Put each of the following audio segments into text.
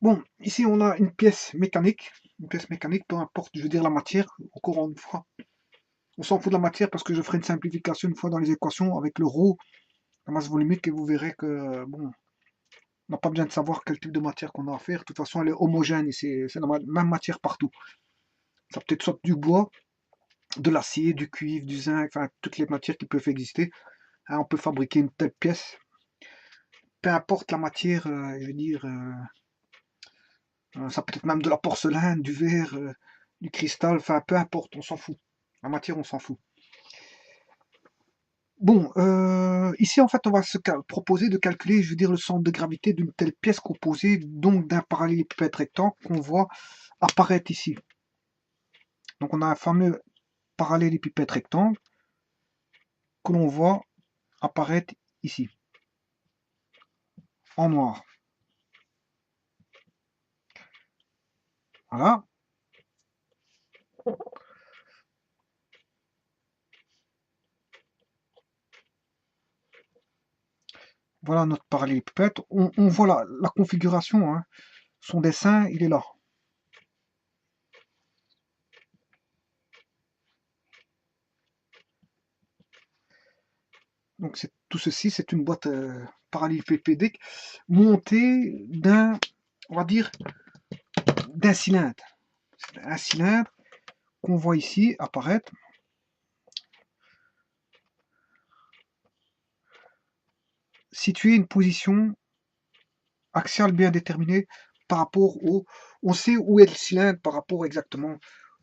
Bon, ici on a une pièce mécanique. Une pièce mécanique, peu importe, je veux dire la matière, encore une fois. On s'en fout de la matière parce que je ferai une simplification une fois dans les équations avec le ρ, la masse volumique, et vous verrez que, bon, on n'a pas besoin de savoir quel type de matière qu'on a à faire. De toute façon, elle est homogène et c'est la même matière partout. Ça peut être soit du bois, de l'acier, du cuivre, du zinc, enfin toutes les matières qui peuvent exister. Hein, on peut fabriquer une telle pièce. Peu importe la matière, je veux dire, ça peut être même de la porcelaine, du verre, du cristal, enfin peu importe, on s'en fout. La matière, on s'en fout. Bon, ici en fait, on va se proposer de calculer, je veux dire, le centre de gravité d'une telle pièce composée donc d'un parallélépipède rectangle qu'on voit apparaître ici. Donc on a un fameux parallélépipède rectangle que l'on voit apparaître ici, en noir. Voilà. Voilà notre parallélépipède. On voit la configuration, hein. Son dessin, il est là. Donc tout ceci, c'est une boîte parallélépipédique montée d'un, on va dire, d'un cylindre. Un cylindre qu'on voit ici apparaître. Situé une position axiale bien déterminée par rapport au... On sait où est le cylindre par rapport exactement.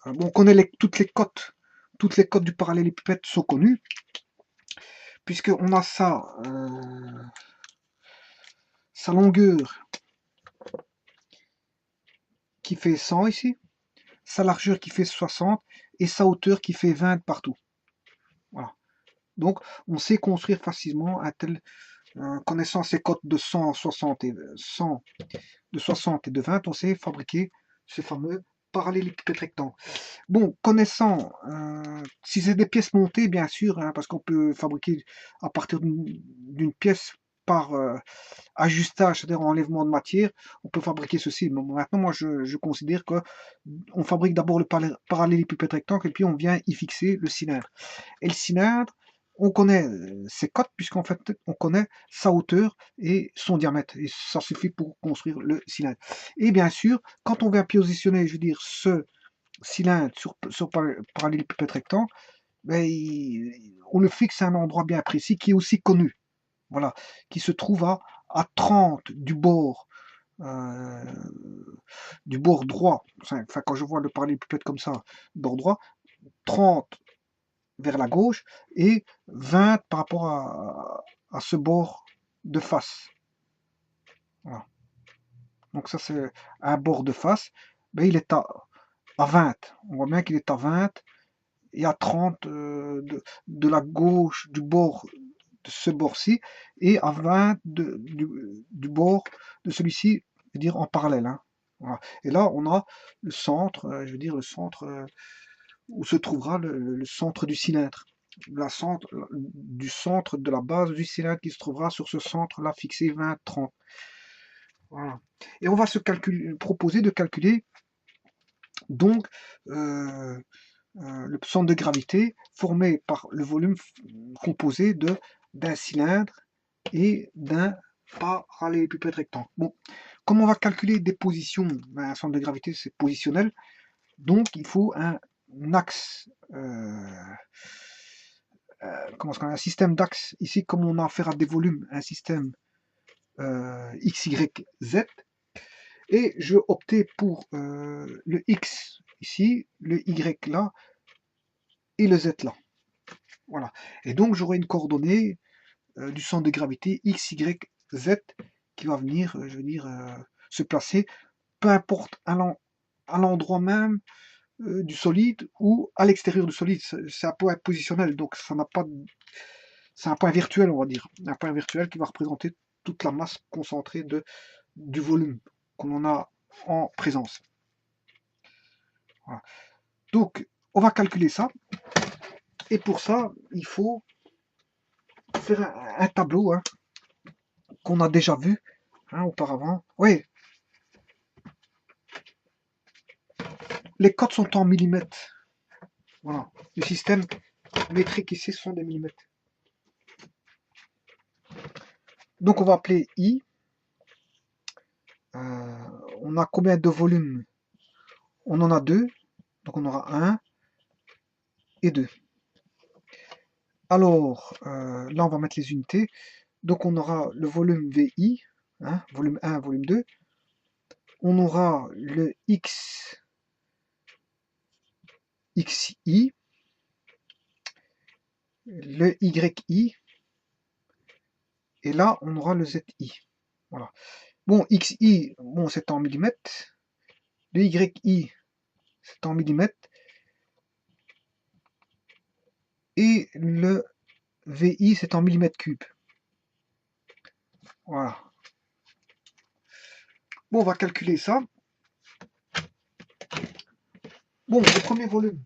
Bon, on connaît toutes les cotes. Toutes les cotes du parallélépipède sont connues. Puisqu'on a sa longueur qui fait 100 ici, sa largeur qui fait 60 et sa hauteur qui fait 20 partout. Voilà. Donc, on sait construire facilement un tel, connaissant ces cotes de 160 et 100, de 60 et de 20, on sait fabriquer ce fameux parallélépipède rectangle. Bon, connaissant, si c'est des pièces montées, bien sûr, hein, parce qu'on peut fabriquer à partir d'une pièce par ajustage, c'est-à-dire enlèvement de matière, on peut fabriquer ceci. Mais maintenant, moi, je considère que on fabrique d'abord le parallélépipède rectangle et puis on vient y fixer le cylindre. Et le cylindre, on connaît ses cotes puisqu'en fait, on connaît sa hauteur et son diamètre. Et ça suffit pour construire le cylindre. Et bien sûr, quand on vient positionner, je veux dire, ce cylindre sur parallélépipède rectangle, ben, on le fixe à un endroit bien précis qui est aussi connu. Voilà, qui se trouve à 30 euh, du bord droit. Enfin, quand je vois le parallélépipède comme ça, bord droit, 30 vers la gauche et 20 par rapport à ce bord de face. Voilà. Donc ça c'est un bord de face, ben, il est à 20. On voit bien qu'il est à 20 et à 30 de la gauche du bord de ce bord-ci et à 20 du bord de celui-ci, je veux dire en parallèle. Hein. Voilà. Et là, on a le centre, je veux dire le centre où se trouvera le centre du cylindre. Du centre de la base du cylindre qui se trouvera sur ce centre-là fixé 20-30. Voilà. Et on va proposer de calculer donc le centre de gravité formé par le volume composé d'un cylindre et d'un parallélépipède rectangle. Bon, comme on va calculer des positions, ben, un centre de gravité c'est positionnel, donc il faut un axe, un système d'axes. Ici, comme on a affaire à des volumes, un système X, Y, Z. Et je optais pour le X ici, le Y là, et le Z là. Voilà. Et donc j'aurai une coordonnée du centre de gravité X, Y, Z qui va venir, je veux dire, se placer, peu importe à l'endroit même du solide ou à l'extérieur du solide. C'est un point positionnel, donc ça n'a pas c'est un point virtuel, on va dire. Un point virtuel qui va représenter toute la masse concentrée du volume qu'on en a en présence. Voilà. Donc, on va calculer ça. Et pour ça, il faut faire un tableau hein, qu'on a déjà vu hein, auparavant. Oui, les codes sont en millimètres. Voilà. Le système métrique ici sont des millimètres. Donc on va appeler I. On a combien de volumes? On en a 2. Donc on aura 1 et 2. Alors, là on va mettre les unités. Donc on aura le volume VI, hein, volume 1, volume 2. On aura le XI, le YI, et là on aura le ZI. Voilà. Bon, XI, bon, c'est en millimètres. Le YI, c'est en millimètres. Et le VI, c'est en millimètres cubes. Voilà. Bon, on va calculer ça. Bon, le premier volume,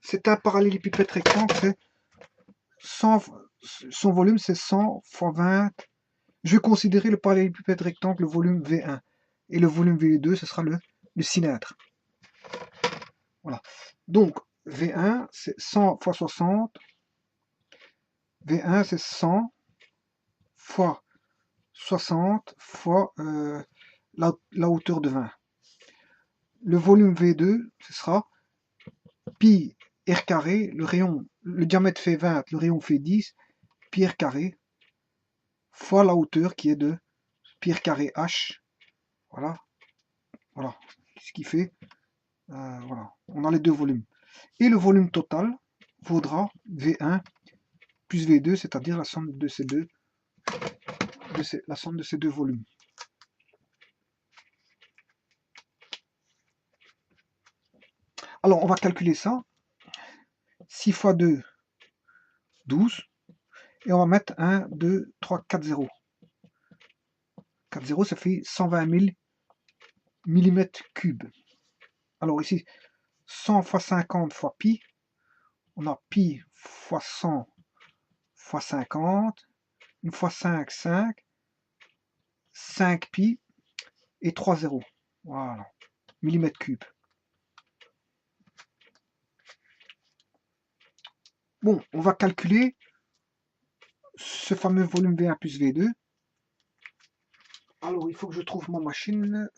c'est un parallélépipède rectangle, c'est 100, son volume c'est 100 fois 20. Je vais considérer le parallélépipède rectangle, le volume V1. Et le volume V2, ce sera le cylindre. Voilà. Donc, V1, c'est 100 fois 60. V1, c'est 100 fois 60 fois la hauteur de 20. Le volume V2, ce sera pi r carré, le diamètre fait 20, le rayon fait 10, pi r carré, fois la hauteur qui est de pi r carré h. Voilà. Voilà. Ce qui fait, voilà. On a les deux volumes. Et le volume total vaudra V1 plus V2, c'est-à-dire la somme de ces deux, la somme de ces deux volumes. Alors, on va calculer ça. 6 fois 2, 12. Et on va mettre 1, 2, 3, 4 0. 4 0, ça fait 120 000 millimètres cubes. Alors ici, 100 fois 50 fois pi. On a pi fois 100 fois 50. 1 fois 5, 5. 5 pi et 3 0. Voilà. Millimètres cubes. Bon, on va calculer ce fameux volume V1 plus V2. Alors, il faut que je trouve ma machine.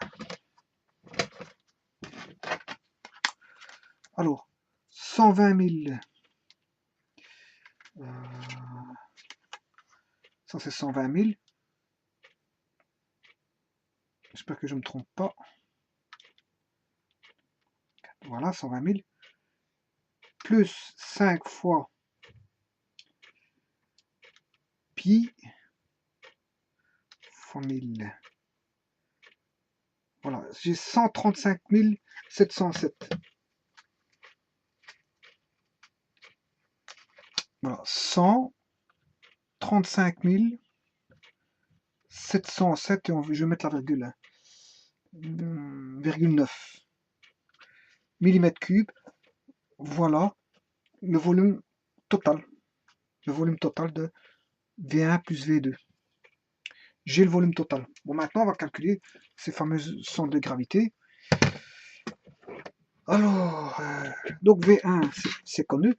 Alors, 120 000. Ça, c'est 120 000. J'espère que je ne me trompe pas. Voilà, 120 000. Plus 5 fois pi fois 1000. Voilà, j'ai 135 707. Voilà, 135 707, et je vais mettre la virgule. Hein. 9 millimètres cubes. Voilà le volume total. Le volume total de V1 plus V2. J'ai le volume total. Bon, maintenant, on va calculer ces fameuses centres de gravité. Alors, donc V1, c'est connu.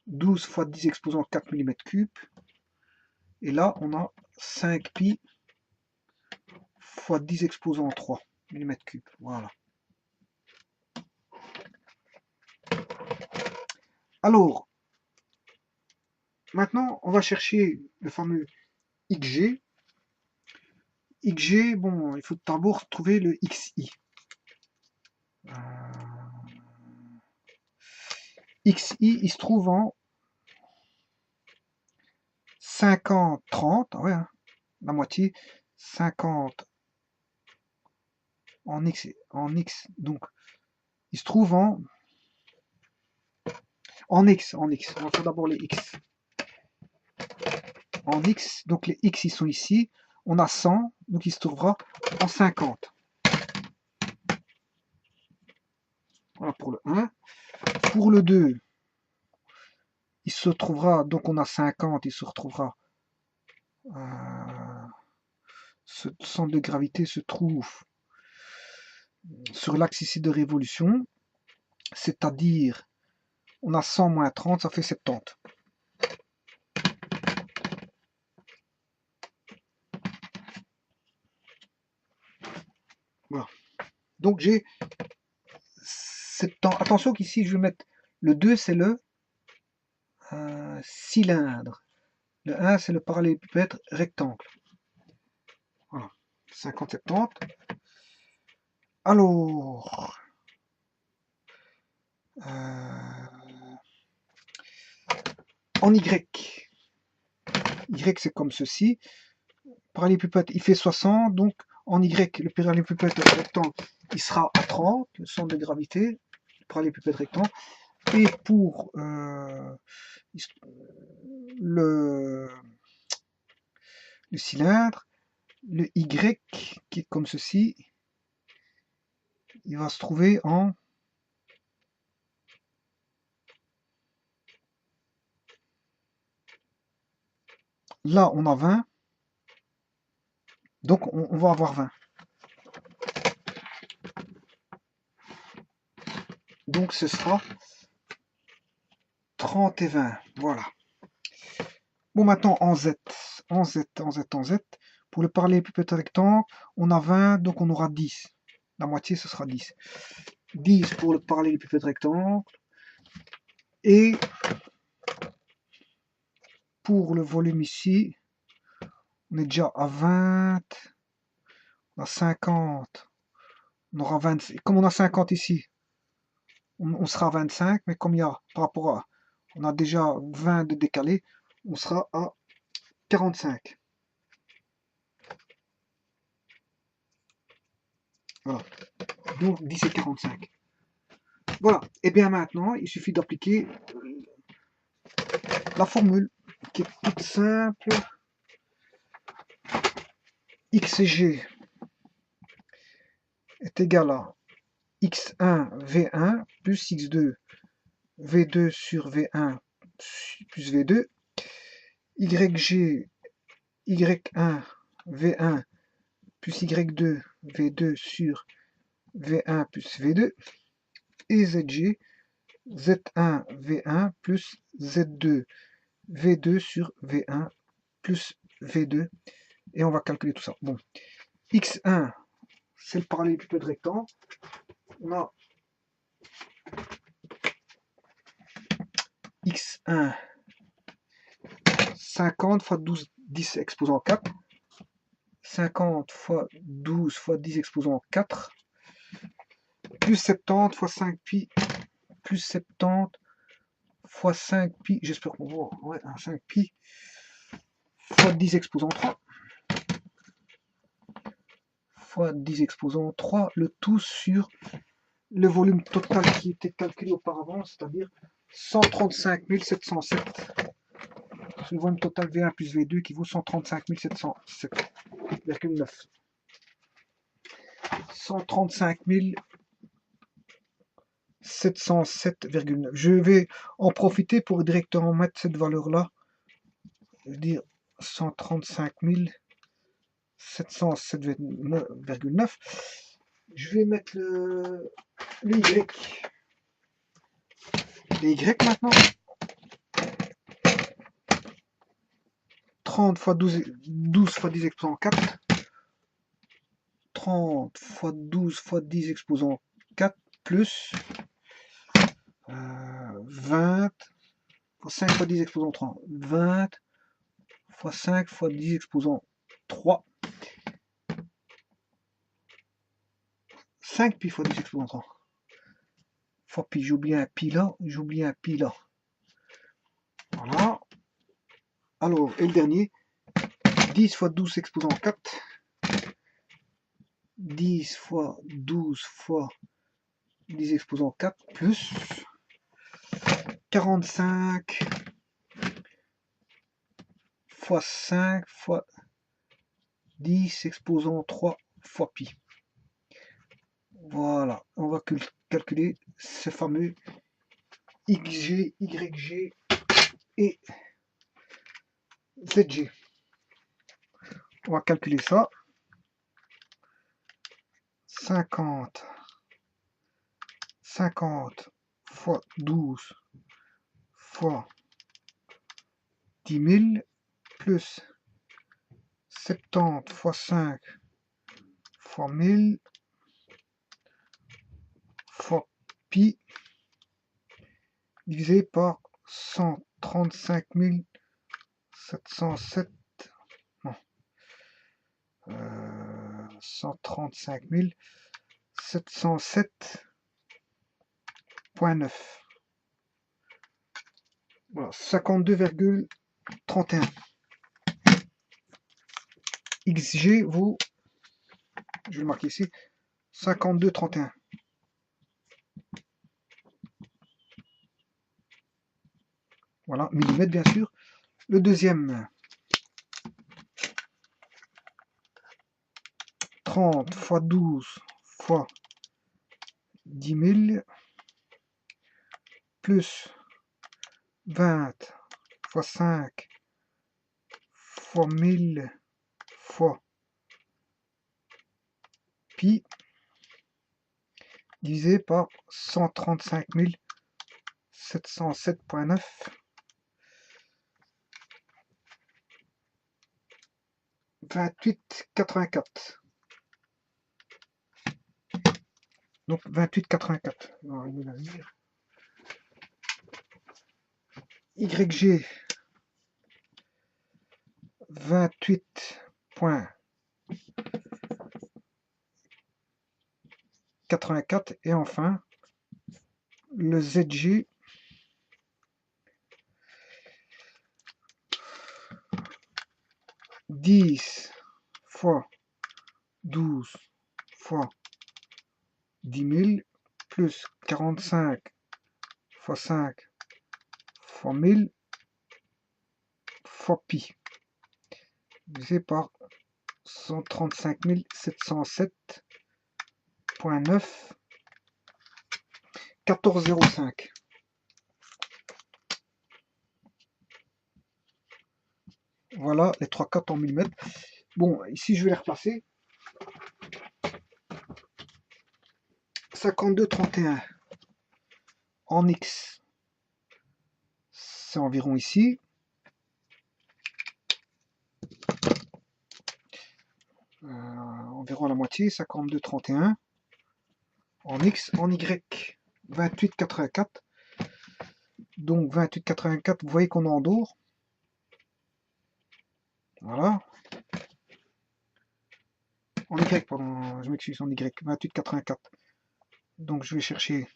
12 fois 10 exposant 4 mm3. Et là, on a 5 pi fois 10 exposant 3 mm3. Voilà. Alors, maintenant, on va chercher le fameux XG. XG, bon, il faut d'abord trouver le XI. XI, il se trouve en 50, 30, ouais, hein, la moitié, 50 en X, donc il se trouve en X, on va faire d'abord les X. En X, donc les X ils sont ici, on a 100, donc il se trouvera en 50. Voilà pour le 1. Pour le 2, il se trouvera, donc on a 50, il se retrouvera, ce centre de gravité se trouve sur l'axe ici de révolution, c'est-à-dire on a 100 moins 30, ça fait 70. Voilà. Donc j'ai 70. Attention qu'ici je vais mettre le 2, c'est le cylindre. Le 1, c'est le parallélépipède rectangle. Voilà. 50, 70. Alors, en Y. Y, c'est comme ceci. Parallélépipède, il fait 60, donc en Y, le parallélépipède rectangle, il sera à 30, le centre de gravité, le parallélépipède rectangle. Et pour le cylindre, le Y, qui est comme ceci, il va se trouver en... Là, on a 20, donc on va avoir 20. Donc ce sera 30 et 20, voilà. Bon, maintenant en Z, en Z, en Z, en Z, pour le parallélépipède rectangle, on a 20, donc on aura 10. La moitié, ce sera 10. 10 pour le parallélépipède rectangle. Et pour le volume ici, on est déjà à 20, on a 50, on aura 25. Comme on a 50 ici, on sera à 25, mais comme il y a, par rapport à, on a déjà 20 de décalé, on sera à 45. Voilà. Donc 10 et 45. Voilà. Et bien maintenant, il suffit d'appliquer la formule qui est toute simple. XG est égal à x1 v1 plus x2 v2 sur v1 plus v2, YG y1 v1 plus y2 v2 sur v1 plus v2, et ZG z1 v1 plus z2 v2 sur v1 plus v2, et on va calculer tout ça. Bon, x1 c'est le parallélépipède rectangle, on a x1 50 fois 12 10 exposant 4, 50 fois 12 fois 10 exposant 4, plus 70 fois 5 pi, plus 70 fois 5 pi, j'espère qu'on voit, ouais, 5 pi, fois 10 exposant 3, fois 10 exposant 3, le tout sur le volume total qui était calculé auparavant, c'est-à-dire 135 707. C'est le volume total V1 plus V2 qui vaut 135 707,9. 135 707,9. Je vais en profiter pour directement mettre cette valeur-là. Je veux dire 135 707,9. Je vais mettre le Y. Les Y maintenant. 30 fois 12 fois 10 exposant 4. 30 fois 12 fois 10 exposant 4 plus 20 fois 5 fois 10 exposant 3. 20 fois 5 fois 10 exposant 3. 5 pi fois 10 exposant 3. Fois pi, j'oublie un pi là, j'oublie un pi là. Voilà. Alors, et le dernier, 10 fois 12 exposant 4. 10 fois 12 fois 10 exposant 4 plus 45 fois 5 fois 10 exposant 3 fois pi. Voilà, on va calculer ce fameux XG, YG et ZG. On va calculer ça. 50 50 fois 12 fois 10 000 plus 70 fois 5 fois 1000 fois pi divisé par 135 707, non, 135 707,9. Voilà, 52,31. XG vaut, je vais le marquer ici, 52,31. Voilà, millimètres bien sûr. Le deuxième, 30 fois 12 fois 10 000 plus 20 fois 5 fois 1000 fois pi divisé par 135 707,9. « 28,84. Donc 28,84. YG 28,84. Et enfin, le ZG 10 fois 12 fois 10 000 plus 45 fois 5 fois 1000 fois pi divisé par 135 707,9. 14,05. Voilà les 3 4 en millimètres. Bon, ici je vais les replacer. 52,31 en X, c'est environ ici. Environ la moitié, 52,31 en X, en Y, 28,84. Donc 28,84, vous voyez qu'on est en dehors. Voilà. En Y, pardon, je m'excuse, en Y, 28,84. Donc je vais chercher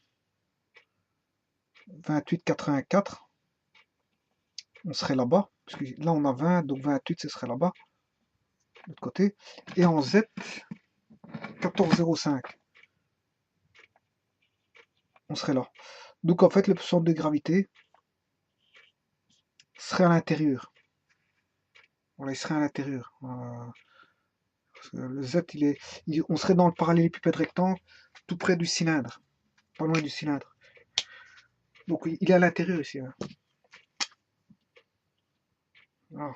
28,84. On serait là-bas, parce que là on a 20, donc 28 ce serait là-bas, de l'autre côté. Et en Z, 14,05. On serait là. Donc en fait le centre de gravité serait à l'intérieur. Voilà, il serait à l'intérieur. Le Z, on serait dans le parallélépipède rectangle, tout près du cylindre, pas loin du cylindre. Donc il est à l'intérieur ici. Hein. Voilà.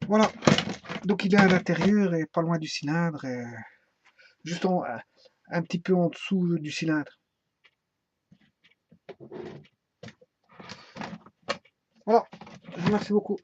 Voilà. Donc il est à l'intérieur et pas loin du cylindre, et juste un petit peu en dessous du cylindre. Voilà. Je vous remercie beaucoup.